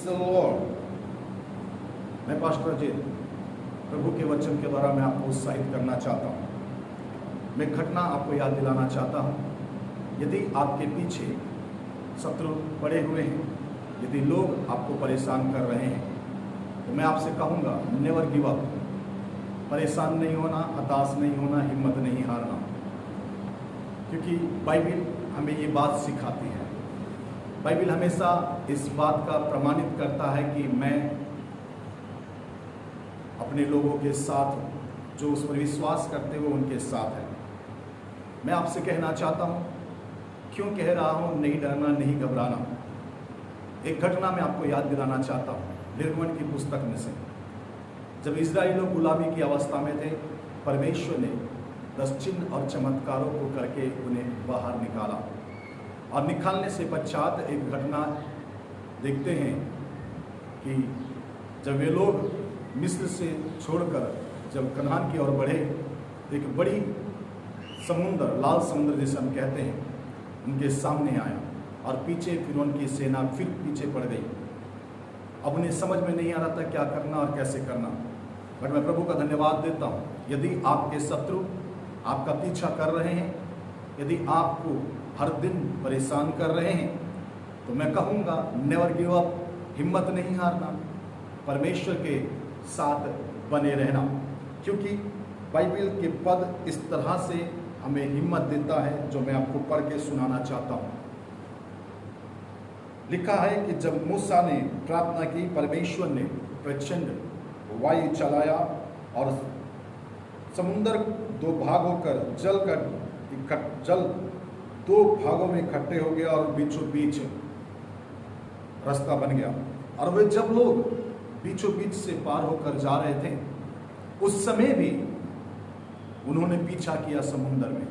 The Lord. मैं pastor जी प्रभु के वचन के द्वारा मैं आपको उत्साहित करना चाहता हूँ। मैं घटना आपको याद दिलाना चाहता हूँ। यदि आपके पीछे शत्रु पड़े हुए हैं, यदि लोग आपको परेशान कर रहे हैं, तो मैं आपसे कहूँगा नेवर गिव अप। परेशान नहीं होना, हताश नहीं होना, हिम्मत नहीं हारना, क्योंकि बाइबिल हमें ये बात सिखाती है। बाइबिल हमेशा इस बात का प्रमाणित करता है कि मैं अपने लोगों के साथ हूँ, जो उस पर विश्वास करते हुए उनके साथ है। मैं आपसे कहना चाहता हूँ, क्यों कह रहा हूँ नहीं डरना, नहीं घबराना। एक घटना मैं आपको याद दिलाना चाहता हूँ निर्गमन की पुस्तक में से। जब इजराइली लोग गुलामी की अवस्था में थे, परमेश्वर ने 10 चिन्ह और चमत्कारों को करके उन्हें बाहर निकाला। और निकालने से पश्चात एक घटना देखते हैं कि जब वे लोग मिस्र से छोड़कर जब कनान की ओर बढ़े, एक बड़ी समुद्र, लाल समुद्र जिसे हम कहते हैं, उनके सामने आया और पीछे फिर उनकी सेना फिर पीछे पड़ गई। अब उन्हें समझ में नहीं आ रहा था क्या करना और कैसे करना। बट मैं प्रभु का धन्यवाद देता हूँ। यदि आपके शत्रु आपका पीछा कर रहे हैं, यदि आपको हर दिन परेशान कर रहे हैं, तो मैं कहूँगा नेवर गिव अप, हिम्मत नहीं हारना, परमेश्वर के साथ बने रहना। क्योंकि बाइबिल के पद इस तरह से हमें हिम्मत देता है, जो मैं आपको पढ़ के सुनाना चाहता हूँ। लिखा है कि जब मूसा ने प्रार्थना की, परमेश्वर ने प्रचंड वायु चलाया और समुद्र 2 भाग होकर जल 2 भागों में इकट्ठे हो गया और बीचों बीच रास्ता बन गया। और वे जब लोग बीचों बीच से पार होकर जा रहे थे, उस समय भी उन्होंने पीछा किया समुद्र में।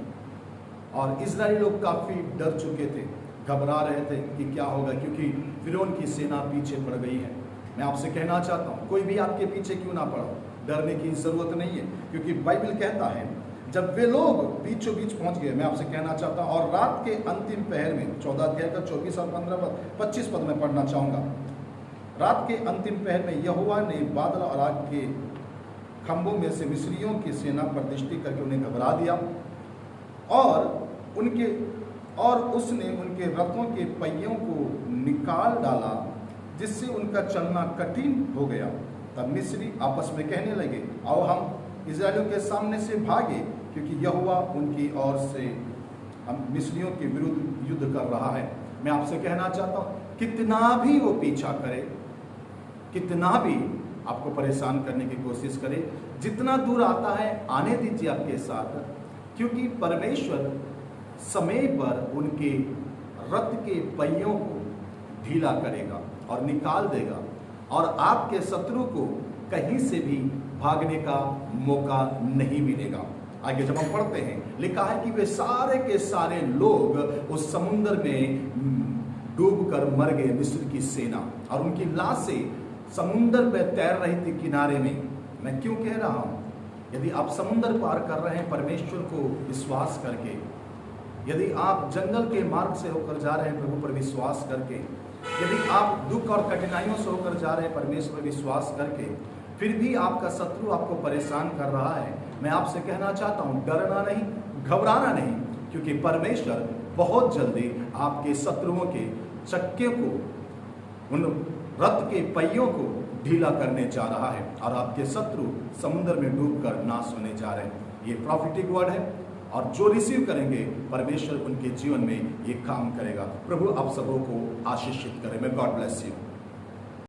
और इजरायली लोग काफ़ी डर चुके थे, घबरा रहे थे कि क्या होगा, क्योंकि फिरौन की सेना पीछे पड़ गई है। मैं आपसे कहना चाहता हूँ, कोई भी आपके पीछे क्यों ना पड़ा, डरने की ज़रूरत नहीं है, क्योंकि बाइबिल कहता है जब वे लोग बीचों बीच पहुँच गए, मैं आपसे कहना चाहता हूँ, और रात के अंतिम पहर में, 14 अध्याय का 24 और 25 पद में पढ़ना चाहूँगा। रात के अंतिम पहर में यहोवा ने बादल और आग के खंभों में से मिस्रियों की सेना पर दृष्टि करके उन्हें घबरा दिया, और उसने उनके रथों के पहियों को निकाल डाला, जिससे उनका चलना कठिन हो गया। तब मिस्री आपस में कहने लगे, आओ हम इजराइलियों के सामने से भागे, क्योंकि यहोवा उनकी ओर से हम मिस्रियों के विरुद्ध युद्ध कर रहा है। मैं आपसे कहना चाहता हूँ, कितना भी वो पीछा करे, कितना भी आपको परेशान करने की कोशिश करे, जितना दूर आता है आने दीजिए आपके साथ, क्योंकि परमेश्वर समय पर उनके रथ के पहियों को ढीला करेगा और निकाल देगा, और आपके शत्रु को कहीं से भी भागने का मौका नहीं मिलेगा। आगे जब हम पढ़ते हैं, लिखा है कि वे सारे के सारे लोग उस समुद्र में डूबकर मर गए, मिस्र की सेना, और उनकी लाशें समुद्र में तैर रही थी किनारे में। मैं क्यों कह रहा हूँ, यदि आप समुद्र पार कर रहे हैं परमेश्वर को विश्वास करके, यदि आप जंगल के मार्ग से होकर जा रहे हैं प्रभु पर विश्वास करके, यदि आप दुख और कठिनाइयों से होकर जा रहे हैं परमेश्वर पर विश्वास करके, फिर भी आपका शत्रु आपको परेशान कर रहा है, मैं आपसे कहना चाहता हूँ, डरना नहीं, घबराना नहीं, क्योंकि परमेश्वर बहुत जल्दी आपके शत्रुओं के चक्के को, उन रथ के पहियों को ढीला करने जा रहा है, और आपके शत्रु समुद्र में डूबकर नाश होने जा रहे हैं। ये प्रॉफिटिक वर्ड है, और जो रिसीव करेंगे परमेश्वर उनके जीवन में ये काम करेगा। प्रभु आप सबों को आशीषित करे। मैं गॉड ब्लेस यू।